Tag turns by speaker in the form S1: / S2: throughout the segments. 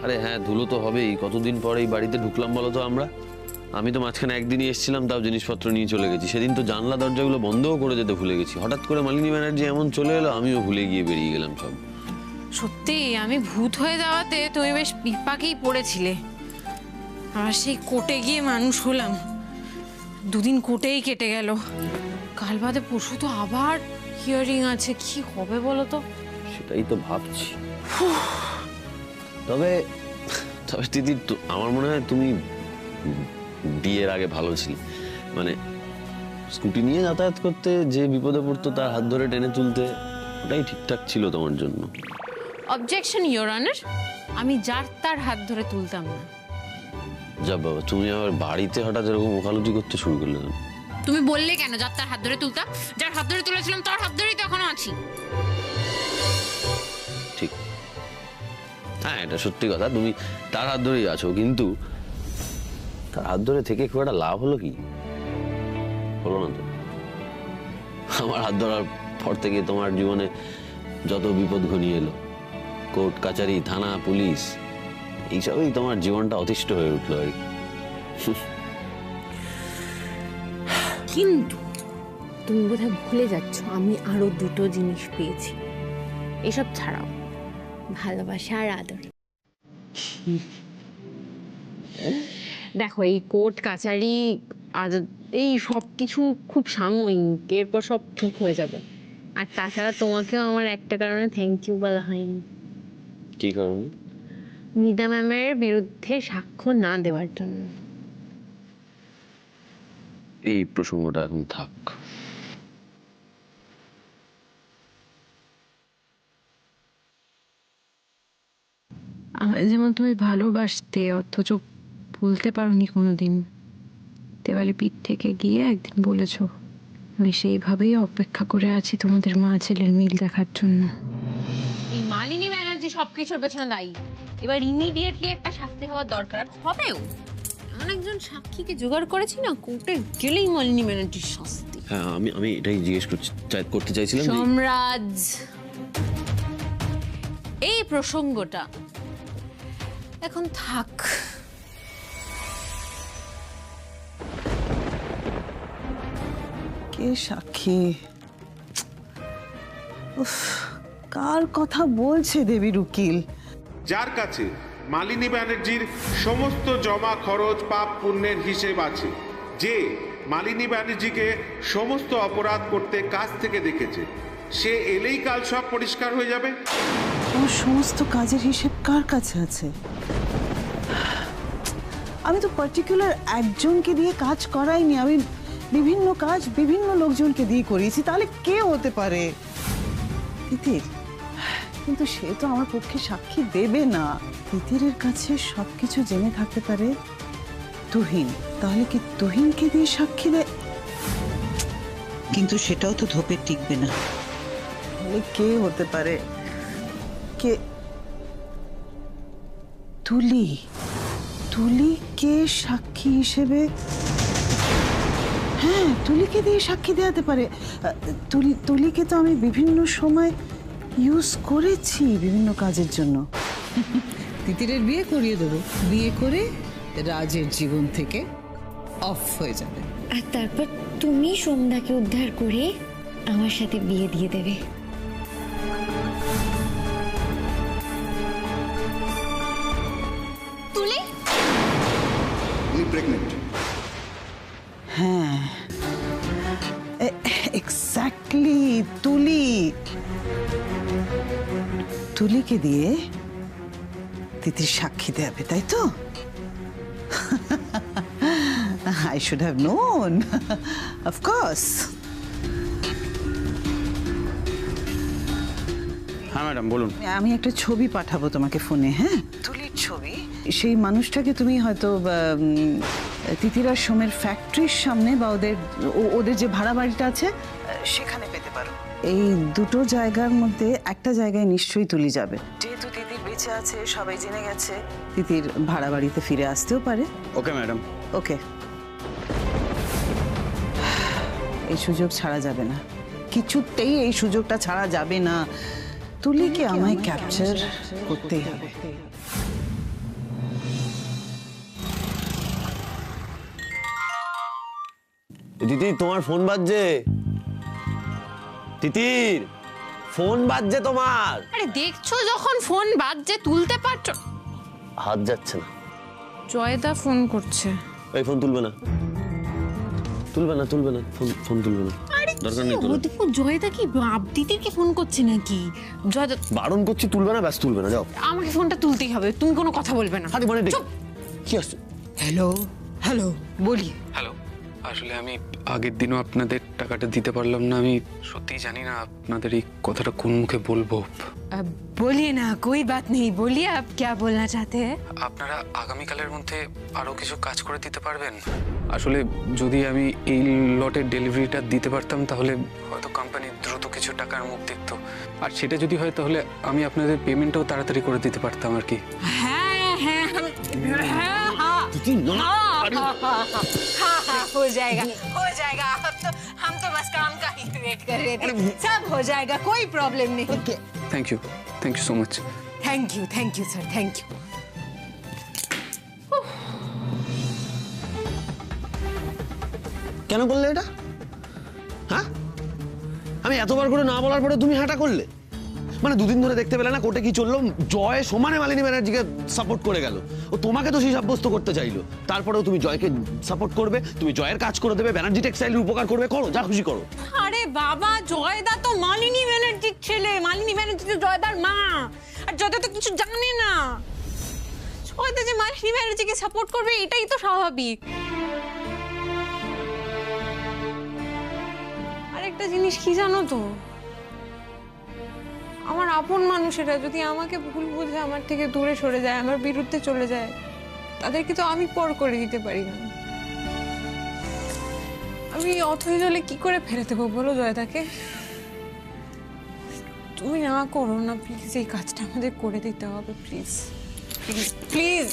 S1: আরে হ্যাঁ, ধুলো তো হবেই। কতদিন পরে এই বাড়িতে ঢুকলাম বলো তো আমরা। আমি তো মাঝখানে একদিনই এসেছিলাম, তাও জিনিসপত্র নিয়ে চলে গেছি। সেদিন তো জানলা দরজাগুলো বন্ধও করে যেতে ভুলে গেছি। হঠাৎ করে মালিনী ব্যানার্জি এমন চলে এলো, আমিও ভুলে গিয়ে বেরিয়ে গেলাম সব।
S2: সত্যি আমি ভূত হয়ে যাওয়াতে তুমি বেশ বিপাকেই পড়েছিলে। আর সেই কোর্টে গিয়ে মানুষ হলাম, দুদিন কোর্টেই কেটে গেল। কাল বাদে পরশু তো আবার হিয়ারিং আছে, কি হবে বলো তো?
S1: সেটাই তো ভাবছি। তবে তবে দিদি, আমার মনে হয় তুমি বিয়ের আগে ভালো ছিল। মানে স্কুটি নিয়ে যাতায়াত করতে, যে বিপদে পড়তো তার হাত ধরে টেনে তুলতে, ওটাই ঠিকঠাক ছিল তোমার জন্য।
S2: অবজেকশন ইওর অনার, আমি যার তার হাত ধরে তুলতাম না।
S1: যা বাবা, তুমি আবার বাড়িতে হঠাৎ এরকম ওকালতি করতে শুরু করলে।
S2: তুমি বললে কেন যার তার হাত ধরে তুলতাম? যার হাত ধরে তুলেছিলাম তার হাত ধরেই তো এখনো আছি।
S1: ঠিক, হ্যাঁ এটা সত্যি কথা, তুমি তার হাত ধরেই আছো। কিন্তু তার হাত ধরে থেকে খুব একটা লাভ হলো কি? হলো না তো। আমার হাত ধরার পর থেকে তোমার জীবনে যত বিপদ ঘনিয়ে এলো, কোর্ট কাচারি, থানা, পুলিশ, এইসবই তোমার জীবনটা অতিষ্ঠ হয়ে উঠলো আর কি।
S3: কিন্তু তুমি বোধহয় ভুলে যাচ্ছ, আমি আরো দুটো জিনিস পেয়েছি। এসব ছাড়াও ভালোবাসা আর আদর। দেখো, এই কোর্ট কাচারি আর এই সব কিছু খুব সাময়িক, এরপর সব ঠিক হয়ে যাবে। আর তাছাড়া তোমাকেও আমার একটা কারণে থ্যাংক ইউ বলা হয়নি।
S1: কি কারণ?
S3: মিতা ম্যামের বিরুদ্ধে সাক্ষ্য না দেওয়ার জন্য।
S1: এই প্রসঙ্গটা এখন থাক।
S3: আমার যেমন তুমি ভালোবাসতে অথচ ভুলতে পারোনি কোনোদিন, দেওয়ালি পিঠ থেকে গিয়ে একদিন বলেছো, আমি সেইভাবেই অপেক্ষা করে আছি তোমাদের মা ছেলের মিল দেখার জন্য। এই মালিনী ব্যানার্জি সবকিছুর পেছনে দায়ী। এবার ইমিডিয়েটলি একটা শাস্তি হওয়ার দরকার। হবেও এমন একজন সাক্ষীকে জোগাড় করেছি না, কোর্টে গেলেই মালিনী ব্যানার্জির শাস্তি।
S1: হ্যাঁ, আমি এটাই জিজ্ঞেস করতে চাইছিলাম।
S2: সোমরাজ, এই প্রসঙ্গটা এখন থাক।
S4: কে সাক্ষী? উফ, কার কথা বলছে দেবীর উকিল?
S5: যার কাছে মালিনী ব্যানার্জির সমস্ত জমা খরচ পাপ পুণ্যের হিসেব আছে, যে মালিনী ব্যানার্জিকে সমস্ত অপরাধ করতে কাছ থেকে দেখেছে, সে এলেই কাল সব পরিষ্কার হয়ে যাবে।
S4: ওর সমস্ত কাজের হিসেব কার কাছে আছে? আমি তো পার্টিকুলার একজনকে দিয়ে কাজ করাইনি, আমি বিভিন্ন কাজ বিভিন্ন লোকজনকে দিয়ে করিয়েছি। তাহলে কে হতে পারে? তিতির। কিন্তু সে তো আমার পক্ষে সাক্ষী দেবে না। তিতিরের কাছে সবকিছু জেনে থাকতে পারে তুহিন। তাহলে কি তুহিনকে দিয়ে সাক্ষী দেয়?
S6: কিন্তু সেটাও তো ধোপে টিকবে না।
S4: তাহলে কে হতে পারে? কে? তুলি। তুলিকে সাক্ষী হিসেবে, হ্যাঁ তুলিকে দিয়ে সাক্ষী দেওয়াতে পারে। তুলিকে তো আমি বিভিন্ন সময় ইউজ করেছি বিভিন্ন কাজের জন্য।
S6: তিতিরের বিয়ে করিয়ে দেবো, বিয়ে করে রাজের জীবন থেকে অফ হয়ে যাবে।
S7: আর তারপর তুমি সোমদাকে উদ্ধার করে আমার সাথে বিয়ে দিয়ে দেবে।
S2: তুলি,
S8: প্রেগনেন্ট।
S4: হ্যাঁ এক্স্যাক্টলি, তুলিকে দিয়ে তিতির সাক্ষী দেবে, তাই তো? I should have known. Of course.
S8: হ্যাঁ ম্যাডাম বলুন।
S4: আমি একটা ছবি পাঠাবো তোমাকে ফোনে, হ্যাঁ? তুলির ছবি। সেই মানুষটাকে তুমি হয়তো তিতিরার সোমের ফ্যাক্টরির সামনে বা ওদের যে ভাড়া বাড়িটা আছে সেখানে পেতে পারো। এই দুটো জায়গার মধ্যে একটা জায়গায় নিশ্চয়ই তুলি যাবে। যেহেতু তিতির বেঁচে আছে, সবাই জেনে গেছে, তিতির ভাড়া বাড়িতে ফিরে আসতেও পারে।
S8: Okay madam.
S4: ওকে, এই সুযোগ ছাড়া যাবে না, কিছুতেই এই সুযোগটা ছাড়া যাবে না। তুলিকে আমায় ক্যাপচার করতেই হবে।
S1: তিতির তোমার ফোন বাজছে, তিতির ফোন বাজছে তোমার।
S2: আরে দেখছো যখন ফোন বাজছে তুলতে পারছো?
S1: হাত যাচ্ছে না।
S2: জয়দা ফোন করছে।
S1: এই ফোন তুলবে না, তুলবে না, তুলবে না, ফোন তুলবে না, দরকার নেই তোলার।
S2: দেখো জয়দা কি দিদিকে ফোন করছে নাকি? জয়দা
S1: বারণ করছি, তুলবে না, ব্যাস তুলবে না, যাও।
S2: আমাকে ফোনটা তুলতেই হবে, তুমি কোনো কথা বলবে না।
S1: আরে মানে কি আসছে?
S6: হ্যালো হ্যালো, বলি।
S8: হ্যালো, আসলে আমি আগের দিনও আপনাদের টাকাটা দিতে পারলাম না। আমি সত্যিই জানি না আপনাদের এই কথাটা কোন মুখে বলবো।
S2: बोलिए ना, कोई बात नहीं, बोलिए आप क्या बोलना चाहते हैं?
S8: আপনারা আগামীকালের মধ্যে আরো কিছু কাজ করে দিতে পারবেন? আসলে যদি আমি এই লটের ডেলিভারিটা দিতে পারতাম তাহলে হয়তো কোম্পানি দ্রুত কিছু টাকার মুখ দেখতো, আর সেটা যদি হয় তাহলে আমি আপনাদের পেমেন্টও তাড়াতাড়ি করে দিতে পারতাম আর কি।
S2: हाँ हाँ हाँ हाँ, हो जाएगा हो जाएगा। हम तो बस काम का ही वेट कर रहे थे, सब हो जाएगा, कोई प्रॉब्लम नहीं।
S8: Thank you so much.
S2: Thank you sir, thank you.
S1: কেন করলে এটা? হ্যাঁ, আমি এতবার করে না বলার পরে তুমি হাঁটা করলে? মানে দুদিন ধরে দেখতে পেলে না কোর্টে কি চললো? জয় সমানে মালিনী ব্যানার্জিকে সাপোর্ট করে গেল। ও তোমাকে তো সেই সাব্যস্ত করতে চাইলো, তারপরেও তুমি জয়কে সাপোর্ট করবে, তুমি জয়ের কাজ করে দেবে, ব্যানার্জি টেক্সটাইলের উপকার করবে, করো যা খুশি করো।
S2: আরে বাবা, জয়দা তো মালিনী ব্যানার্জির ছেলে, মালিনী ব্যানার্জি তো জয়দার মা, আর জয়দা তো কিছু জানে না। জয়দা যে মালিনী ব্যানার্জিকে সাপোর্ট করবে এটাই তো স্বাভাবিক। আরেকটা জিনিস কি জানো তো, আমার আপন মানুষেরা যদি আমাকে ভুল বুঝে আমার থেকে দূরে সরে যায়, আমার বিরুদ্ধে চলে যায়, তাদেরকে তো আমি পর করে দিতে পারি না। আমি অথই জলে কি করে ফেলে দেবো বলো জয়দাকে? তুমি না করো না প্লিজ, এই কাজটা আমাদের করে দিতে হবে please please please.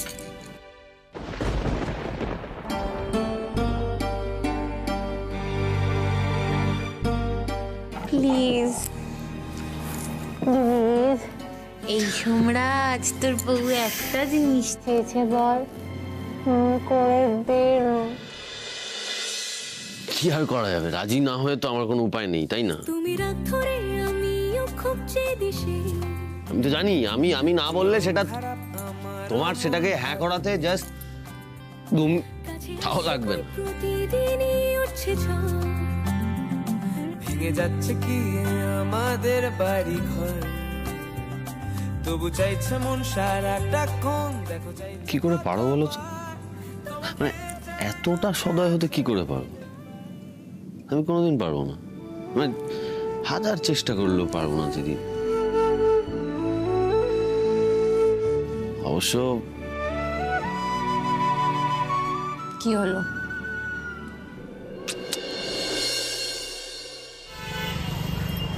S2: Please please. এই সোমরাজ, তোর বউ একটা জিনিস চেয়েছে, বল করে দে না।
S1: কি আর করা যাবে, রাজি না হয়ে তো আমার কোনো উপায় নেই, তাই না? আমি তো জানি আমি না বললে সেটা তোমার সেটাকে হ্যাঁ করাতে জাস্ট ঘুম তাও লাগবে না।
S9: ভেঙে যাচ্ছে কি আমাদের বাড়ি ঘর, তবু চাইছে মন সারাটাক্ষণ দেখো।
S1: কি করে পারো বলো তো? মানে এতটা সদয় হতে কি করে পারো? আমি কোনোদিন পারবো না, মানে হাজার চেষ্টা করলেও পারবো না দিদি। অবশ্য
S2: কি হলো?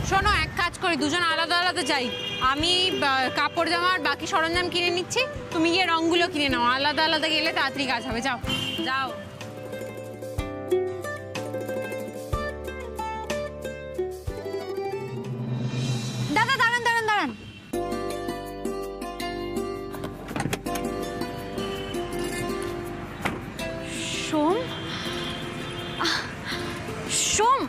S2: শোনো, এক কাজ করি, দুজন আলাদা আলাদা যাই। আমি কাপড় জামা আর বাকি সরঞ্জাম কিনে নিচ্ছি, তুমি গিয়ে রংগুলো কিনে নাও। আলাদা আলাদা গেলে তাড়াতাড়ি কাজ হবে, যাও যাও।
S7: দাদা দাঁড়ান দাঁড়ান দাঁড়ান, সোম সোম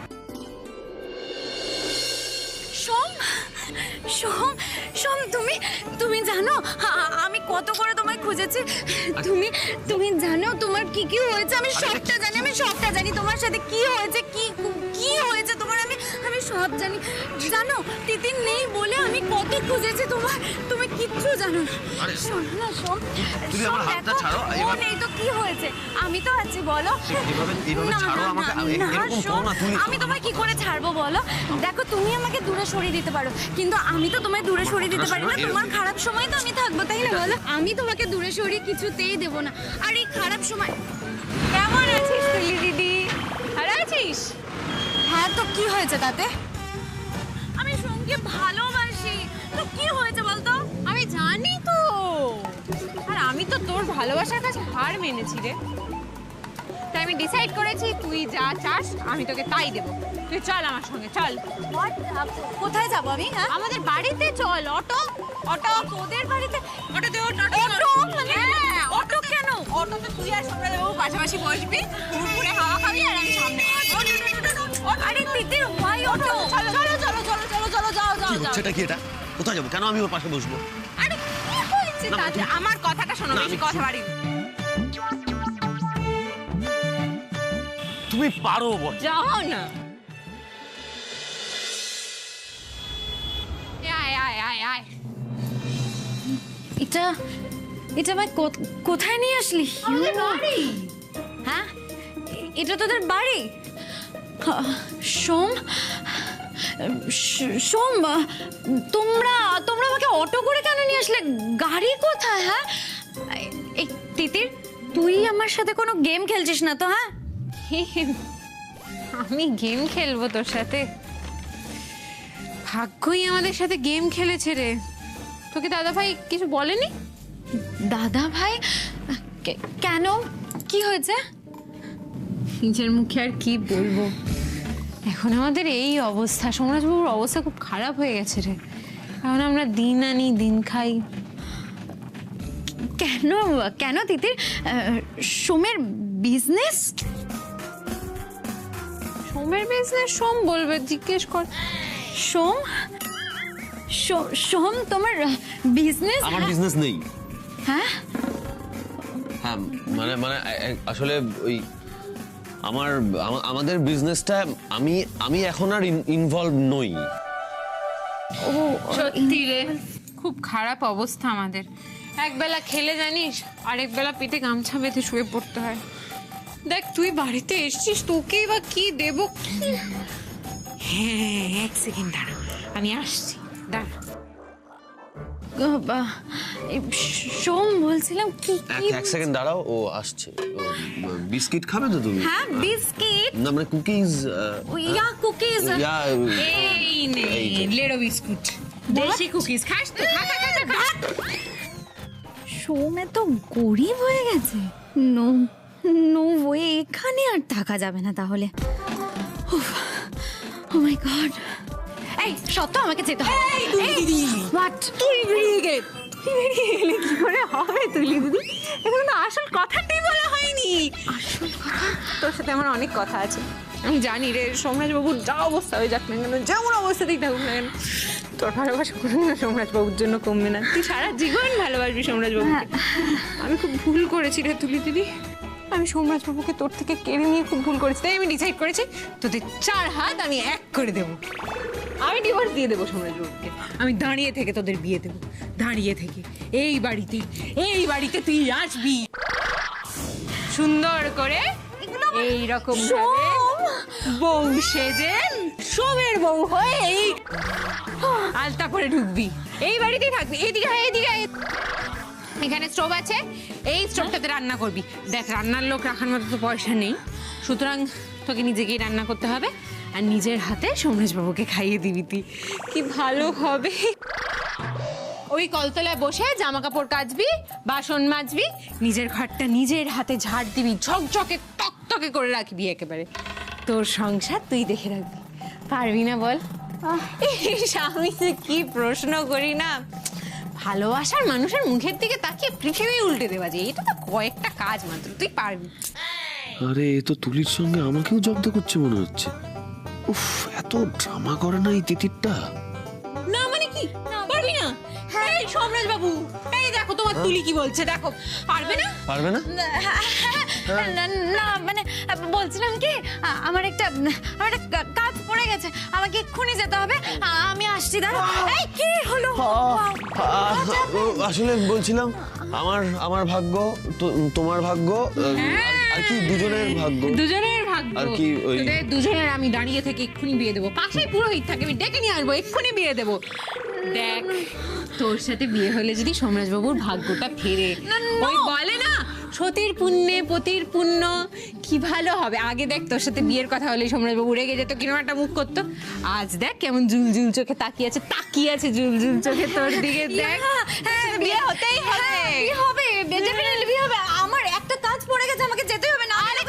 S7: সোম সোম সোম, তুমি জানো আমি কত করে তোমায় খুঁজেছি। তুমি জানো তোমার কি কি হয়েছে? আমি সবটা জানি তোমার সাথে কি হয়েছে, কি হয়েছে তোমার, আমি সব জানি। জানো তিতির নেই বলে আমি কত খুঁজেছি তোমার, তুমি কিচ্ছু জানো না। শোনো না সোম,
S1: তুমি আমার হাতটা ছাড়ো।
S7: ও নেই তো কি হয়েছে? আমি তো আছি, বলো।
S1: এইভাবে ছাড়ো আমাকে, এরকম করো না তুমি।
S7: আমি তোমায় কি করে ছাড়বো বলো? দেখো তুমি আমাকে দূরে সরিয়ে দিতে পারো, কিন্তু আমি তো তোমায় দূরে সরিয়ে দিতে পারি না। তোমার খারাপ সময় তো আমি থাকবো, তাই না বলো? আমি তোমাকে দূরে সরিয়ে কিছুতেই দেবো না। আর এই খারাপ সময়
S2: কেমন আছিস তুই দিদি? ভালো আছিস?
S7: হ্যাঁ, তো কি হয়েছে তাতে? আমি সোমকে ভালোবাসি, তো কি হয়েছে বলতো?
S2: আমি জানি তো, আর আমি তো তোর ভালোবাসার কাছে হার মেনেছি রে। তাই আমি ডিসাইড করেছি তুই যা চাস আমি তোকে তাই দেবো। তুই চল আমার সঙ্গে, চল।
S7: কোথায় যাবো আমি? হ্যাঁ,
S2: আমাদের বাড়িতে চল। অটো অটো তোদের বাড়িতে? অটোতে ওঠ।
S7: অটো মানে?
S2: হ্যাঁ, অটো কেন? অটোতে তুই আর সোমরা যাবো, পাশাপাশি বসবি, পুরো হাওয়া খাবি আর আমি সামনে।
S7: আরে তিতির ভাই অটো চলো চলো চলো চলো চলো চলো যাও যাও যাও
S1: সেটা কি এটা? কোথায় যাবো? কেন আমি ওর পাশে বসবো?
S7: আরে কি হয়েছে তাতে
S2: আমার কথাটা শোনো,
S1: না,
S2: বেশি
S1: আমি-
S2: কথা বাড়ি
S1: তুমি পারো বটে।
S2: যাও না। আয় আয় আয় আয়।
S7: এটা এটা ভাই কোথায় নিয়ে আসলি?
S2: বাড়ি।
S7: হ্যাঁ এটা তোদের বাড়ি? সোম সোম তোমরা তোমরা আমাকে অটো করে কেন নিয়ে আসলে? গাড়ি কোথায়? হ্যাঁ এই তিতির, তুই আমার সাথে কোনো গেম খেলছিস না তো? হ্যাঁ
S2: আমি গেম খেলবো তোর সাথে? ভাগ্যই আমাদের সাথে গেম খেলেছে রে। তোকে দাদা ভাই কিছু বলেনি?
S7: দাদা ভাই কেন, কি হয়েছে?
S2: নিজের মুখে আর কি বলবো, এখন আমাদের এই অবস্থা। সোমরাজবাবুর অবস্থা খুব খারাপ হয়ে গেছে রে। কারণ আমরা দিন আনি দিন খাই।
S7: কেন কেন তিতির? সোমের বিজনেস?
S2: সোমের বিজনেস সোম বলবে, জিজ্ঞেস কর।
S7: সোম সোম তোমার বিজনেস?
S1: আমার বিজনেস নেই।
S7: হ্যাঁ
S1: হ্যাঁ মানে মানে আসলে ওই আমাদের বিজনেসটা আমি এখন আর ইনভলভ নই।
S7: ও
S2: সত্যি রে, খুব খারাপ অবস্থা আমাদের। একবেলা খেলে জানিস, আরেক বেলা পেটে গামছা বেঁধে শুয়ে পড়তে হয়। দেখ তুই বাড়িতে এসছিস, তোকেই বা কি দেবো? হ্যাঁ এক সেকেন্ড দাঁড়া, আমি আসছি, দাঁড়া।
S7: সোম বলছিলাম কি
S1: এক সেকেন্ড দাঁড়াও, ও আসছে। বিস্কিট খাবে তো তুমি?
S7: হ্যাঁ বিস্কিট,
S1: না মানে কুকিজ।
S7: ইয়া কুকিজ।
S2: এই নে লেড়ো বিস্কুট, দেশি কুকিজ খাস তো? খা খা খা খা।
S7: সোমে তো গরিব হয়ে গেছে। নো নো ওয়ে, এখানে আর থাকা যাবে না তাহলে। ও মাই গড, এই সত্য আমাকে যেতে হবে। হোয়াট?
S2: তুই বেরিয়ে গে, তুই বেরিয়ে গেলে কি করে হবে তুলি দিদি? এখন তো আসল কথাটাই বলা হয়নি।
S7: আসল কথা?
S2: তোর সাথে আমার অনেক কথা আছে। আমি জানি রে, সোমরাজবাবুর যা অবস্থা হয়ে যাক না কেন, যেমন অবস্থাতেই থাকুক না কেন, তোর ভালোবাসা কোনোদিনও সোমরাজবাবুর জন্য কমবে না। তুই সারা জীবন ভালোবাসবি সোমরাজবাবুকে। আমি খুব ভুল করেছি রে তুলি দিদি, আমি সোমরাজবাবুকে তোর থেকে কেড়ে নিয়ে খুব ভুল করেছি। তাই আমি ডিসাইড করেছি তোদের 4 হাত আমি 1 করে দেবো। আমি ডিভোর্স দিয়ে দেবো সোমরাজবাবুকে। আমি দাঁড়িয়ে থেকে তোদের বিয়ে দেবো, দাঁড়িয়ে থেকে। এই বাড়িতে তুই আসবি সুন্দর করে, এই রকম বউ সেজে, সোমের বউ হয়ে এই আলতা পরে ঢুকবি, এই বাড়িতেই থাকবি। এদিকে এখানে স্টোভ আছে, এই স্টোভটাতে রান্না করবি। দেখ রান্নার লোক রাখার মতো তো পয়সা নেই, সুতরাং তোকে নিজেকেই রান্না করতে হবে আর নিজের হাতে সোমরাজবাবুকে খাইয়ে দিবি। তুই কি ভালো হবে। ওই কলতলায় বসে জামা কাপড় কাচবি, বাসন মাজবি, নিজের ঘরটা নিজের হাতে ঝাড় দিবি, ঝকঝকে টকটকে করে রাখবি একেবারে। তোর সংসার তুই দেখে রাখবি। পারবি না বল? আমি যে কি প্রশ্ন করি না, ভালোবাসার মানুষের মুখের দিকে তাকিয়ে পৃথিবী উল্টে দেওয়া যায়। এটা তো কয়েকটা কাজ মাত্র, তুই পারবি।
S1: আরে এ তো তুলির সঙ্গে আমাকেও জব্দ করছে মনে হচ্ছে। উফ, এত ড্রামা করে না এই তিতিরটা।
S2: না মানে কি পারবি না? এই সোমরাজবাবু, এই দেখো তোমার তুলি কি বলছে, দেখো। পারবে না?
S1: পারবে না?
S7: না মানে বলছিলাম কি, আমার একটা কাজ পড়ে গেছে, আমাকে এক্ষুনি যেতে হবে। আমি আসছি, দাঁড়া। এই কি হলো?
S1: আসলে বলছিলাম আমার ভাগ্য, তোমার ভাগ্য, আর কি দুজনের ভাগ্য।
S2: দুজনের ভাগ্য।
S1: আর কি ওই
S2: তোদের দুজনের আমি দাঁড়িয়ে থেকে এক্ষুনি বিয়ে দেবো। পাশেই পুরোহিত থাকে, আমি ডেকে নিয়ে আসবো, এক্ষুনি বিয়ে দেবো। দেখ তোর সাথে বিয়ে হলে যদি সোমরাজবাবুর ভাগ্যটা ফেরে, ওই বলে না সতীর পুণ্যে পতির পুণ্য, কি ভালো হবে। আগে দেখ তোর সাথে বিয়ের কথা হলে সোমরাজবাবু রেগে যেত, কিরম একটা মুখ করতো। আজ দেখ কেমন জুলজুল চোখে তাকিয়ে আছে জুলজুল চোখে তোর দিকে। দেখ বিয়ে হতেই হবে,
S7: ডেফিনেটলি বিয়ে হবে। আমার একটা কাজ পড়ে গেছে, আমাকে যেতে হবে, না হলে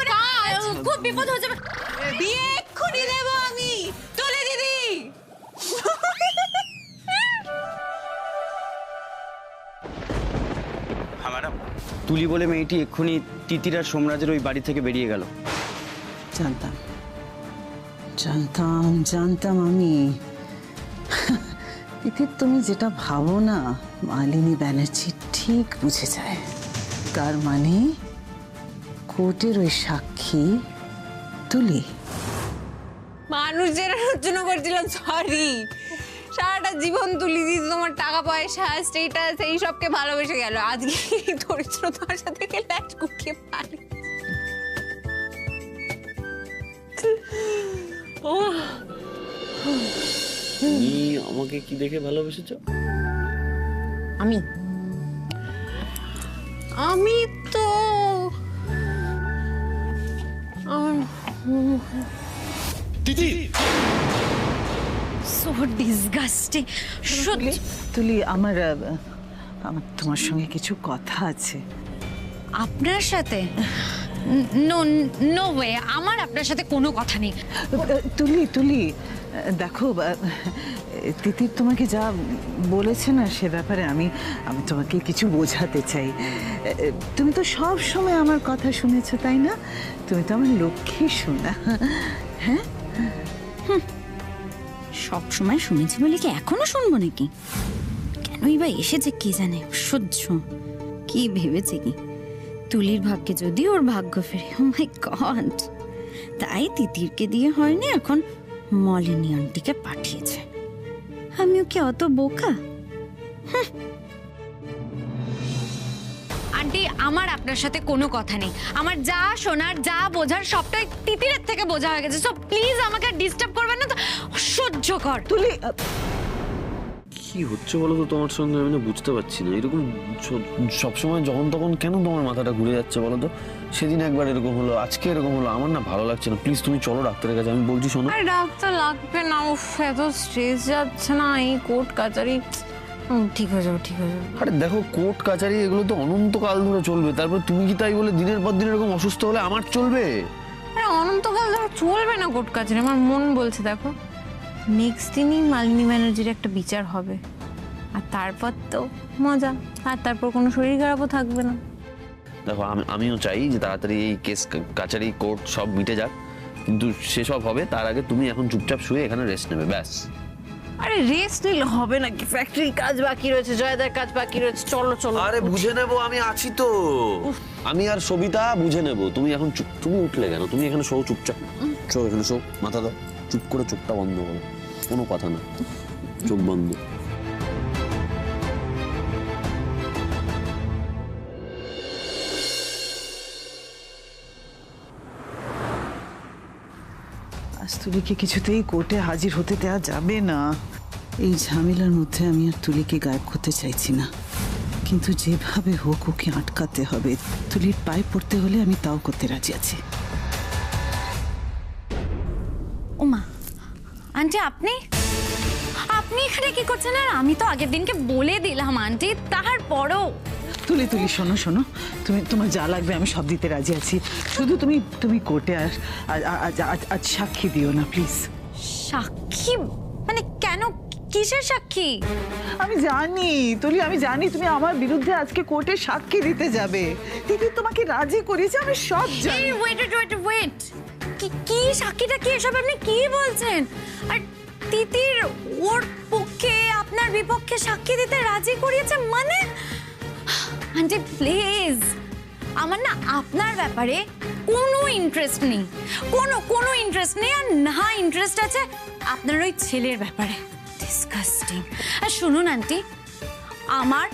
S7: খুব বিপদ হয়ে যাবে।
S2: বিয়ে এক্ষুনি দেবো আমি, তুলে দিদি।
S10: তুলি বলে মেয়েটি এক্ষুনি তিতির আর সোমরাজের ওই বাড়ি থেকে বেরিয়ে গেল।
S4: জানতাম জানতাম আমি। তিতির, তুমি যেটা ভাবো না মালিনী ব্যানার্জি ঠিক বুঝে যায়। তার মানে কোর্টের ওই সাক্ষী তুলি।
S2: মানুষ জেরানোর জন্য করছিলাম, সরি। সারাটা জীবন তুলি দিদি তোমার টাকা পয়সা স্টেটাস এই সবকে ভালোবেসে গেল, আজকে দরিদ্রতার সাথে ল্যাচ কুকিয়ে পারি।
S1: তুমি আমাকে কি দেখে ভালোবেসেছো?
S2: আমি তো
S7: সো ডিসগাস্টিং।
S4: তুলি, আমার তোমার সঙ্গে কিছু কথা আছে।
S7: আপনার সাথে? নো নো ওয়ে, আমার আপনার সাথে কোনো কথা নেই।
S4: তুলি দেখো, তিতির তোমাকে যা বলেছে না সে ব্যাপারে আমি তোমাকে কিছু বোঝাতে চাই। তুমি তো সব সময় আমার কথা শুনেছো, তাই না? তুমি তো আমার লক্ষ্মী শোনা। হ্যাঁ,
S7: সব সময় শুনেছি বলে কি এখনো শুনবো নাকি? কেনই বা এসেছে কে জানে, অসহ্য। কি ভেবেছে কি তুলির ভাগ্যে যদি ওর ভাগ্য ফেরে? ও মাই গড! তাই তিতিরকে দিয়ে হয়নি, এখন মলিনী আন্টিকে পাঠিয়েছে। আমিও কি অত বোকা? আন্টি, আমার আপনার সাথে কোনো কথা নেই। আমার যা শোনার যা বোঝার সবটাই তিতিরের থেকে বোঝা হয়ে গেছে। সো প্লিজ আমাকে ডিস্টার্ব করবেন না তো, অসহ্যকর।
S4: তুলি,
S1: কি হচ্ছে বলো তো তোমার সঙ্গে? আমি না বুঝতে পারছি না। এরকম সবসময় যখন তখন কেন তোমার মাথাটা ঘুরে যাচ্ছে বলো তো? সেদিন একবার এরকম হলো, আজকে এরকম হলো। আমার না ভালো লাগছে না। প্লিজ তুমি চলো ডাক্তারের কাছে। আমি বলছি শোনো।
S2: আরে ডাক্তার লাগবে না, উফ এত স্ট্রেস যাচ্ছে না, এই কোর্ট কাচারি। ঠিক হয়ে যাবে, ঠিক হয়ে যাবে।
S1: আরে দেখো, কোর্ট কাচারি এগুলো তো অনন্তকাল ধরে চলবে। তারপর তুমি কি তাই বলে দিনের পর দিন এরকম অসুস্থ হলে আমার চলবে?
S2: আরে অনন্তকাল ধরে চলবে না কোর্ট কাচারি, আমার মন বলছে। দেখো, নেক্সট দিনই মালিনী ব্যানার্জির একটা বিচার হবে, আর তারপর তো মজা, আর তারপর কোনো শরীর খারাপও থাকবে না।
S1: দেখো, আমিও চাই যে তাড়াতাড়ি এই কেস কাচারি কোর্ট সব মিটে যাক, কিন্তু সেসব হবে তার আগে তুমি এখন চুপচাপ শুয়ে এখানে রেস্ট নেবে, ব্যাস।
S2: আরে রেস্ট নিলে হবে নাকি? ফ্যাক্টরির কাজ বাকি রয়েছে, জয়দার কাজ বাকি রয়েছে। চলো চলো।
S1: আরে বুঝে নেবো, আমি আছি তো। আমি আর সবিতা বুঝে নেবো। তুমি এখন তুমি উঠলে কেন? তুমি এখানে শো, চুপচাপ শো, এখানে শো, মাথা দাও, চুপ করে চোখটা বন্ধ করো, কোনো কথা না, চোখ বন্ধ।
S4: আজ তুলিকে কিছুতেই কোর্টে হাজির হতে দেওয়া যাবে না। এই ঝামেলার মধ্যে আমি আর তুলিকে গায়েব করতে চাইছি না, কিন্তু যেভাবে হোক ওকে আটকাতে হবে। তুলির পায়ে পড়তে হলে আমি তাও করতে রাজি আছি।
S7: ওমা, আন্টি আপনি এখানে কি করছেন? আর আমি তো আগের দিনকে বলে দিলাম আন্টি, তারপরও।
S4: তুলি শোনো, তুমি তোমার যা লাগবে আমি সব দিতে রাজি আছি। শুধু তুমি কোর্টে আজ সাক্ষী দিও না প্লিজ।
S7: সাক্ষী মানে কেন? কিসের সাক্ষী?
S4: আমি জানি তুলি, আমি জানি তুমি আমার বিরুদ্ধে আজকে কোর্টে সাক্ষী দিতে যাবে। দিদি তোমাকে রাজি করিয়েছে, আমি সব জানি।
S7: ওয়েট, কি সাক্ষীটা কি? এসব আপনি কি বলছেন? আর তিতির ওর পক্ষে আপনার বিপক্ষে সাক্ষী দিতে রাজি করিয়েছে মানে? আন্টি প্লিজ, আমার না আপনার ব্যাপারে কোনো ইন্টারেস্ট নেই, কোনো ইন্টারেস্ট নেই। আর না ইন্টারেস্ট আছে আপনার ওই ছেলের ব্যাপারে। ডিসকাস্টিং। আর শুনুন আন্টি, আমার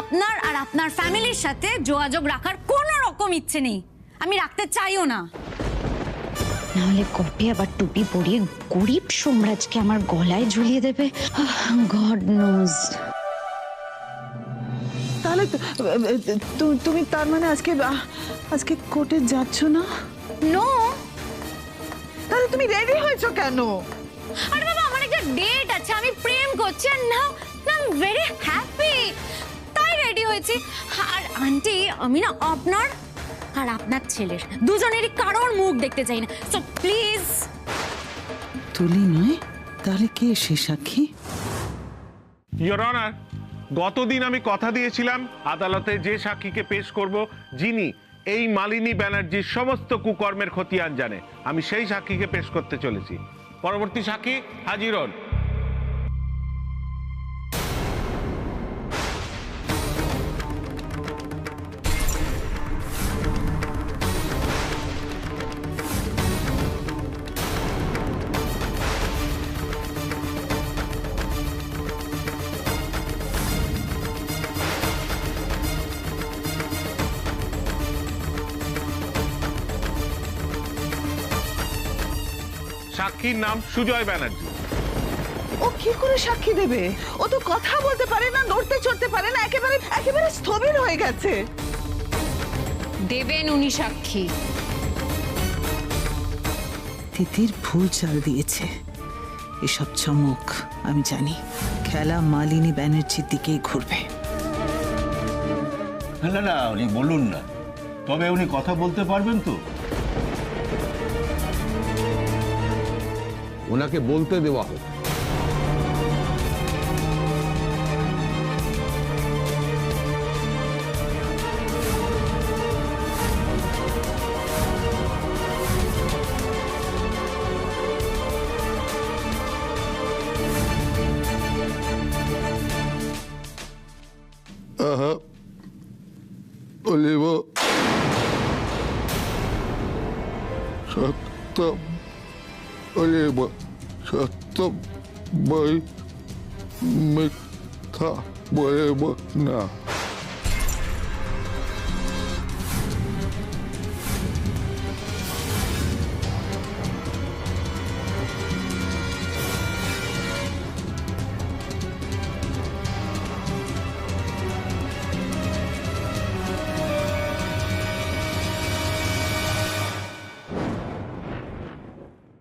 S7: আপনার আর আপনার ফ্যামিলির সাথে যোগাযোগ রাখার কোনো রকম ইচ্ছে নেই, আমি রাখতে চাইও না। নাহলে কবে আবার টুপি পরিয়ে গরিব সোমরাজকে আমার গলায় ঝুলিয়ে দেবে, গড নোজ।
S4: তাহলে তুমি তার মানে আজকে কোর্টে যাচ্ছ না?
S7: নো।
S4: তাহলে তুমি রেডি হয়েছো কেন?
S7: আরে বাবা, আমার একটা ডেট আছে, আমি প্রেম করছি, আর now I am very happy, তাই রেডি হয়েছি। আর আন্টি, আমি না আপনার আর আপনার ছেলের দুজনেরই কারোর মুখ দেখতে চাই না, সো প্লিজ।
S4: তুলি নয়, তাহলে কে সে সাক্ষী?
S5: ইওর অনার, গতদিন আমি কথা দিয়েছিলাম আদালতে যে সাক্ষীকে পেশ করব যিনি এই মালিনী ব্যানার্জির সমস্ত কুকর্মের খতিয়ান জানে, আমি সেই সাক্ষীকে পেশ করতে চলেছি। পরবর্তী সাক্ষী হাজির হন। সাক্ষীর নাম সুজয় ব্যানার্জি।
S4: ও কি করে সাক্ষী দেবে? ও তো কথা বলতে পারে না, নড়তে চড়তে পারে না, একেবারে একেবারে স্থবির হয়ে গেছে।
S2: দেবেন উনি সাক্ষী।
S6: তিতির ভুল চাল দিয়েছে। এসব চমক আমি জানি, খেলা মালিনী ব্যানার্জির দিকেই ঘুরবে।
S11: না না, উনি বলুন না, তবে উনি কথা বলতে পারবেন তো?
S12: ওনাকে বলতে দেওয়া হোক।
S13: বলিব সত্যম, বলিব সত্যম, বই মিথ্যা বলিব না।